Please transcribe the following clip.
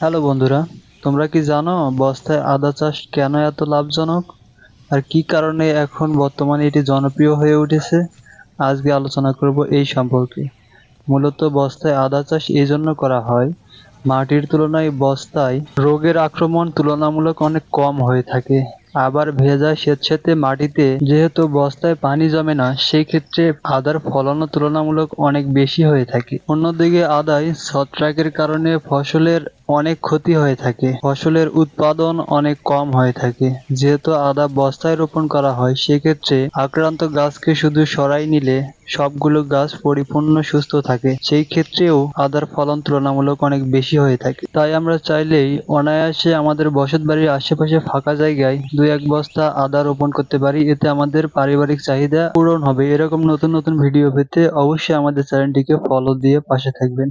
Hello বন্ধুরা, তোমরা কি জানো বস্তায় আদা চাষ কেন এত লাভজনক আর কি কারণে এখন বর্তমানে এটি জনপ্রিয় হয়ে উঠেছে? আজকে আলোচনা করব এই সম্পর্কে। মূলত বস্তায় আদা চাষ এই জন্য করা হয়, মাটির তুলনায় বস্তায় রোগের আক্রমণ তুলনামূলক অনেক কম হয়ে থাকে। আবার ভেজা স্যাঁতসেঁতে মাটিতে যেহেতু বস্তায় পানি জমে না, সেই ক্ষেত্রে আদার ফলনও তুলনামূলক অনেক বেশি হয়ে থাকে। অন্যদিকে আদায় ছত্রাকের কারণে ফসলের অনেক ক্ষতি হয়ে থাকে, ফসলের উৎপাদন অনেক কম হয়ে থাকে। যেহেতু আদা বস্তায় রোপণ করা হয়, সেক্ষেত্রে আক্রান্ত গাছকে শুধু সরাই নিলে সবগুলো গাছ পরিপূর্ণ সুস্থ থাকে। সেই ক্ষেত্রেও আদার ফলন তুলনামূলক অনেক বেশি হয়ে থাকে। তাই আমরা চাইলেই অনায়াসে আমাদের বসতবাড়ির আশেপাশে ফাঁকা জায়গায় 2-1 বস্তা আদা রোপণ করতে পারি। এতে আমাদের পারিবারিক চাহিদা পূরণ হবে। এরকম নতুন নতুন ভিডিও পেতে অবশ্যই আমাদের চ্যানেলটিকে ফলো দিয়ে পাশে থাকবেন।